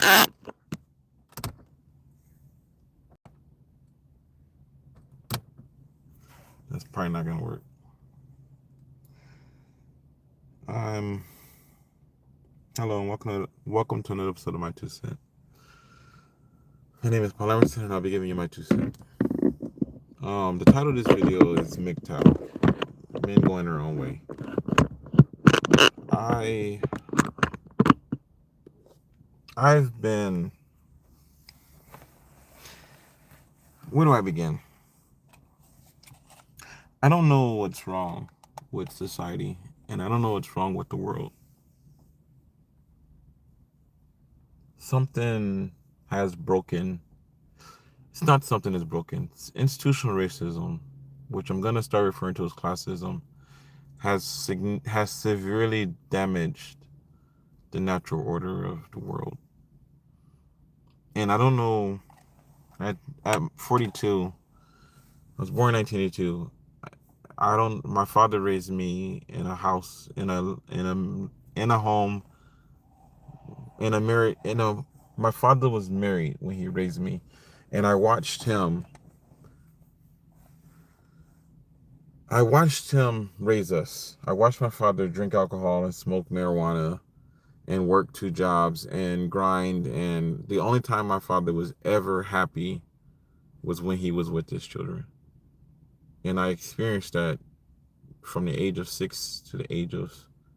That's probably not gonna work. I'm Hello and welcome to another episode of my 2 cent. My name is Paul Emerson and I'll be giving you my 2 cent. The title of this video is MGTOW, Men Going Their Own Way. I I've been Where do I begin? I don't know what's wrong with society and I don't know what's wrong with the world. Something has broken. It's not something that's broken. It's institutional racism, which I'm gonna start referring to as classism, has severely damaged the natural order of the world. And I don't know. At 42, I was born in 1982. I don't. My father raised me in a house, in a home, in a married, in a. My father was married when he raised me, and I watched him. I watched him raise us. I watched my father drink alcohol and smoke marijuana and work 2 jobs and grind. And the only time my father was ever happy was when he was with his children. And I experienced that from the age of 6 to the age of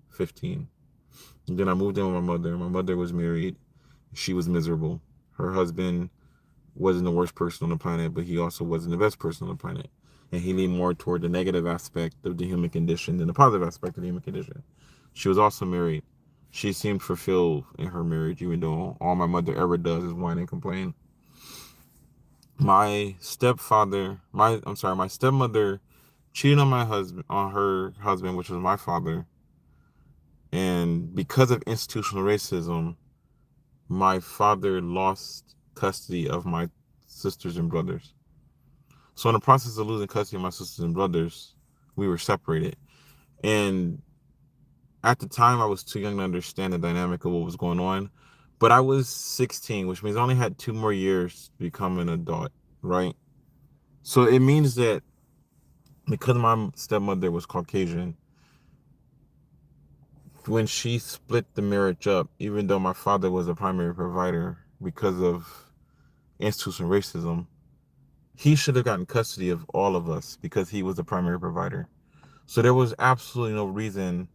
15. And then I moved in with my mother. My mother was married. She was miserable. Her husband wasn't the worst person on the planet, but he also wasn't the best person on the planet. And he leaned more toward the negative aspect of the human condition than the positive aspect of the human condition. She was also married. She seemed fulfilled in her marriage, even though all my mother ever does is whine and complain. My stepmother cheated on her husband, which was my father. And because of institutional racism, my father lost custody of my sisters and brothers. So in the process of losing custody of my sisters and brothers, we were separated. And at the time, I was too young to understand the dynamic of what was going on. But I was 16, which means I only had 2 more years to become an adult, right? So it means that because my stepmother was Caucasian, when she split the marriage up, even though my father was a primary provider because of institutional racism, he should have gotten custody of all of us because he was the primary provider. So there was absolutely no reason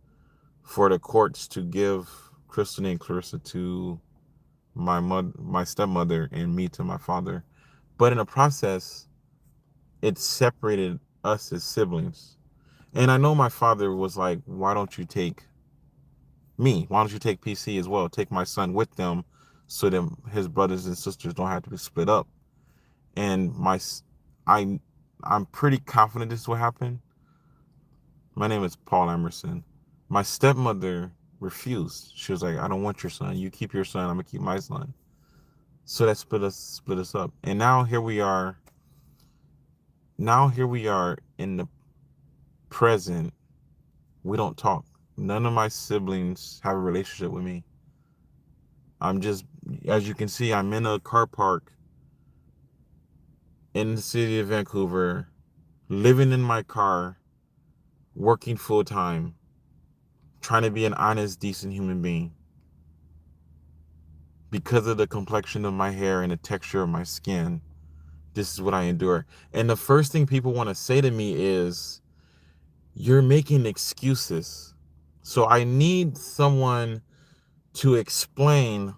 for the courts to give Kristen and Clarissa to my stepmother and me to my father. But in the process, it separated us as siblings. And I know my father was like, why don't you take me? Why don't you take PC as well? Take my son with them so that his brothers and sisters don't have to be split up. And I, I'm pretty confident this will happen. My name is Paul Emerson. My stepmother refused. She was like, I don't want your son. You keep your son. I'm gonna keep my son. So that split us up. And now here we are. Now here we are in the present. We don't talk. None of my siblings have a relationship with me. I'm just, as you can see, I'm in a car park in the city of Vancouver, living in my car, working full time, trying to be an honest, decent human being. Because of the complexion of my hair and the texture of my skin, this is what I endure. And the first thing people want to say to me is, you're making excuses. So I need someone to explain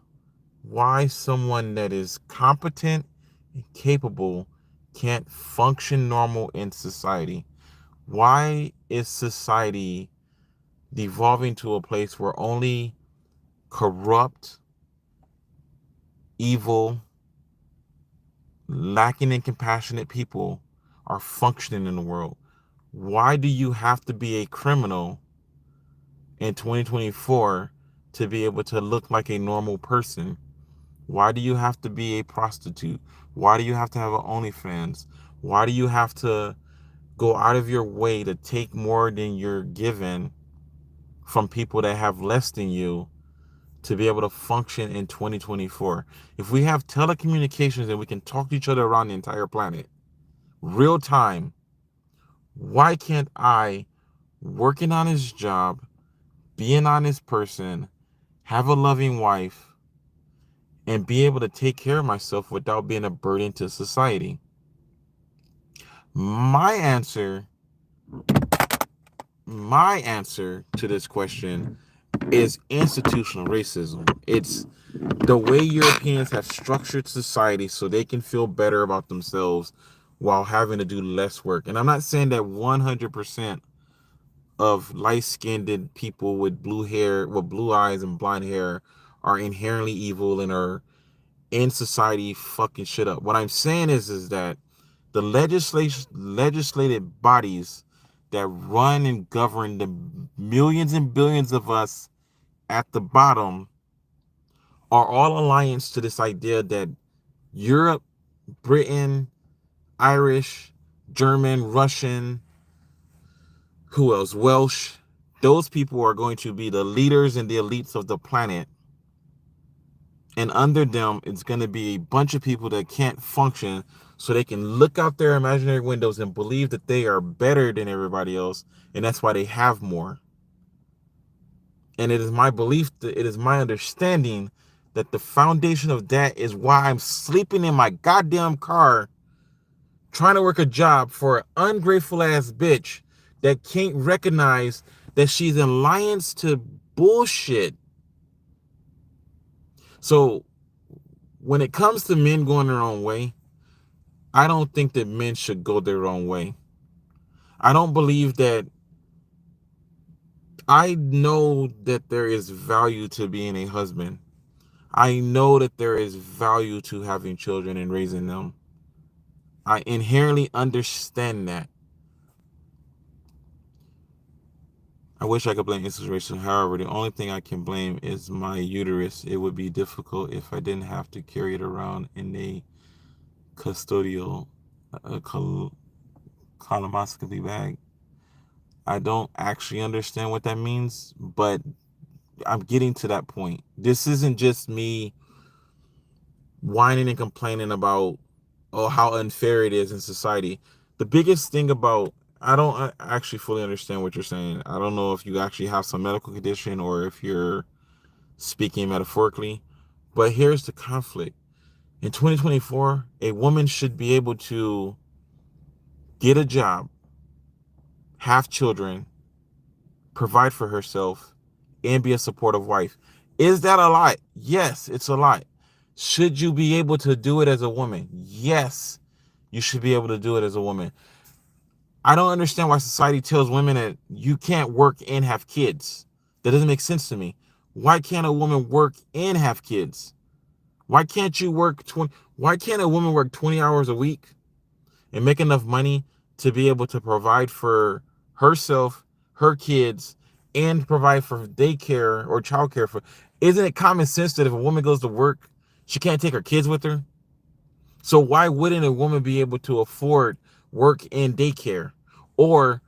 why someone that is competent and capable can't function normal in society. Why is society devolving to a place where only corrupt, evil, lacking in compassionate people are functioning in the world? Why do you have to be a criminal in 2024 to be able to look like a normal person? Why do you have to be a prostitute? Why do you have to have an OnlyFans? Why do you have to go out of your way to take more than you're given from people that have less than you to be able to function in 2024. If we have telecommunications and we can talk to each other around the entire planet, real time, why can't I, working on his job, be an honest person, have a loving wife, and be able to take care of myself without being a burden to society? My answer, my answer to this question is institutional racism. It's the way Europeans have structured society so they can feel better about themselves while having to do less work. And I'm not saying that 100% of light-skinned people with blue hair, with blue eyes and blonde hair are inherently evil and are in society fucking shit up. What I'm saying is that the legislative bodies that run and govern the millions and billions of us at the bottom are all alliance to this idea that Europe, Britain, Irish, German, Russian, who else? Welsh. Those people are going to be the leaders and the elites of the planet. And under them, it's going to be a bunch of people that can't function so they can look out their imaginary windows and believe that they are better than everybody else. And that's why they have more. And it is my belief, that it is my understanding that the foundation of that is why I'm sleeping in my goddamn car trying to work a job for an ungrateful ass bitch that can't recognize that she's in alliance to bullshit. So when it comes to men going their own way, I don't think that men should go their own way. I don't believe that. I know that there is value to being a husband. I know that there is value to having children and raising them. I inherently understand that. I wish I could blame institution. However, the only thing I can blame is my uterus. It would be difficult if I didn't have to carry it around in a custodial colonoscopy bag. I don't actually understand what that means, but I'm getting to that point. This isn't just me whining and complaining about how unfair it is in society. The biggest thing about, I don't actually fully understand what you're saying. I don't know if you actually have some medical condition or if you're speaking metaphorically, but here's the conflict. In 2024, a woman should be able to get a job, have children, provide for herself, and be a supportive wife. Is that a lot? Yes, it's a lot. Should you be able to do it as a woman? Yes, you should be able to do it as a woman. I don't understand why society tells women that you can't work and have kids. That doesn't make sense to me. Why can't a woman work and have kids? Why can't you work 20? Why can't a woman work 20 hours a week and make enough money to be able to provide for herself, her kids, and provide for daycare or childcare for? Isn't it common sense that if a woman goes to work, she can't take her kids with her? So why wouldn't a woman be able to afford work and daycare? Or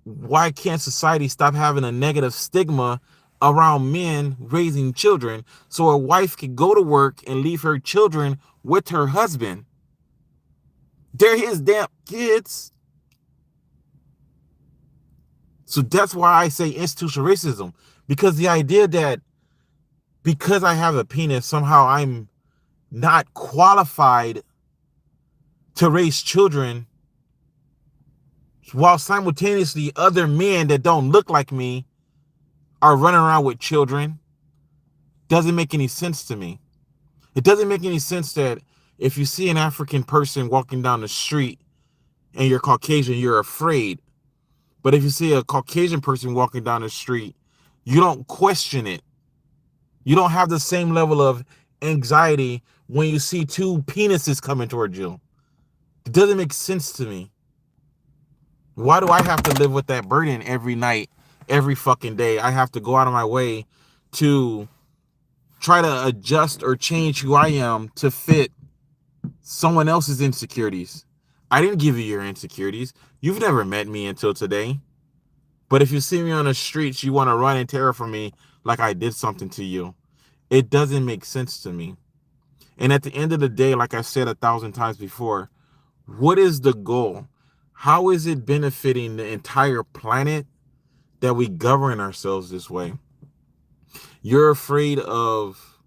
why can't society stop having a negative stigma around men raising children so a wife could go to work and leave her children with her husband? They're his damn kids. So that's why I say institutional racism, because the idea that because I have a penis, somehow I'm not qualified to raise children, while simultaneously other men that don't look like me are running around with children, doesn't make any sense to me. It doesn't make any sense that if you see an African person walking down the street and you're Caucasian, you're afraid. But if you see a Caucasian person walking down the street, you don't question it. You don't have the same level of anxiety when you see two penises coming towards you. It doesn't make sense to me. Why do I have to live with that burden every night, every fucking day? I have to go out of my way to try to adjust or change who I am to fit someone else's insecurities. I didn't give you your insecurities. You've never met me until today. But if you see me on the streets, you want to run and tear from me like I did something to you. It doesn't make sense to me. And at the end of the day, like I said 1,000 times before, what is the goal? How is it benefiting the entire planet that we govern ourselves this way? You're afraid of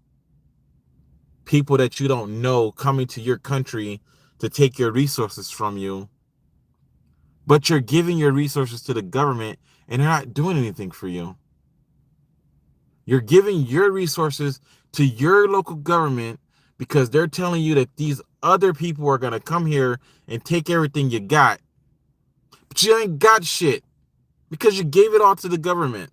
people that you don't know coming to your country to take your resources from you, but you're giving your resources to the government and they're not doing anything for you. You're giving your resources to your local government because they're telling you that these other people are going to come here and take everything you got. But you ain't got shit because you gave it all to the government.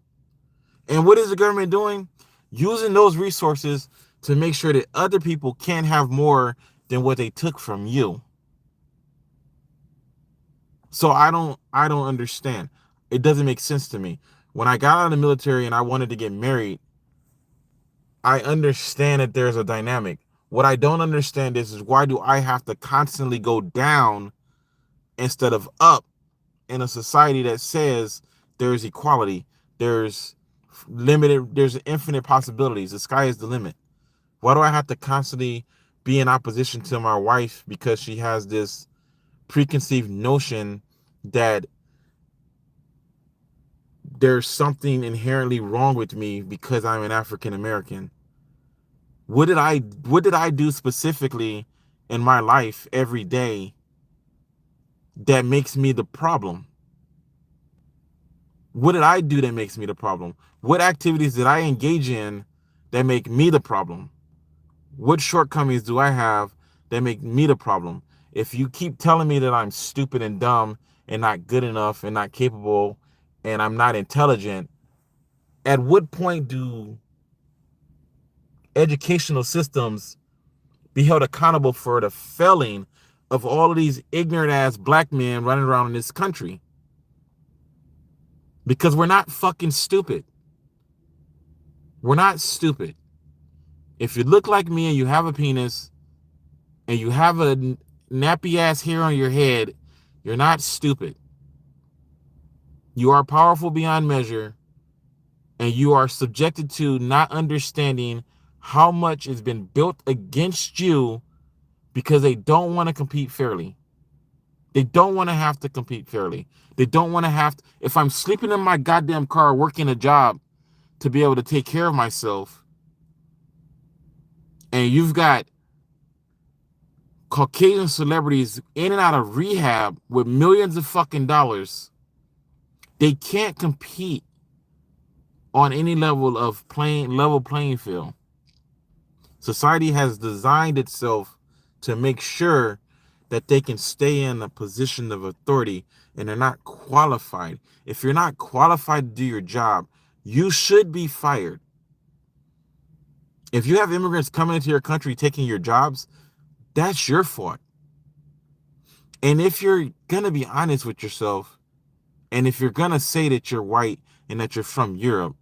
And what is the government doing? Using those resources to make sure that other people can't have more than what they took from you. So I don't understand. It doesn't make sense to me. When I got out of the military and I wanted to get married, I understand that there's a dynamic. What I don't understand is why do I have to constantly go down instead of up in a society that says there's equality, there's there's infinite possibilities. The sky is the limit. Why do I have to constantly be in opposition to my wife because she has this preconceived notion that there's something inherently wrong with me because I'm an African American? What did I do specifically in my life every day that makes me the problem? What did I do that makes me the problem? What activities did I engage in that make me the problem? What shortcomings do I have that make me the problem? If you keep telling me that I'm stupid and dumb and not good enough and not capable and I'm not intelligent, at what point do educational systems be held accountable for the failing of all of these ignorant ass black men running around in this country? Because we're not fucking stupid. We're not stupid. If you look like me and you have a penis and you have a nappy ass hair on your head, you're not stupid. You are powerful beyond measure, and you are subjected to not understanding how much has been built against you because they don't want to compete fairly. They don't want to have to compete fairly. They don't want to have to. If I'm sleeping in my goddamn car working a job to be able to take care of myself, and you've got Caucasian celebrities in and out of rehab with millions of fucking dollars, they can't compete on any level of level playing field. Society has designed itself to make sure that they can stay in a position of authority and they're not qualified. If you're not qualified to do your job, you should be fired. If you have immigrants coming into your country taking your jobs, that's your fault. And if you're going to be honest with yourself, and if you're going to say that you're white and that you're from Europe,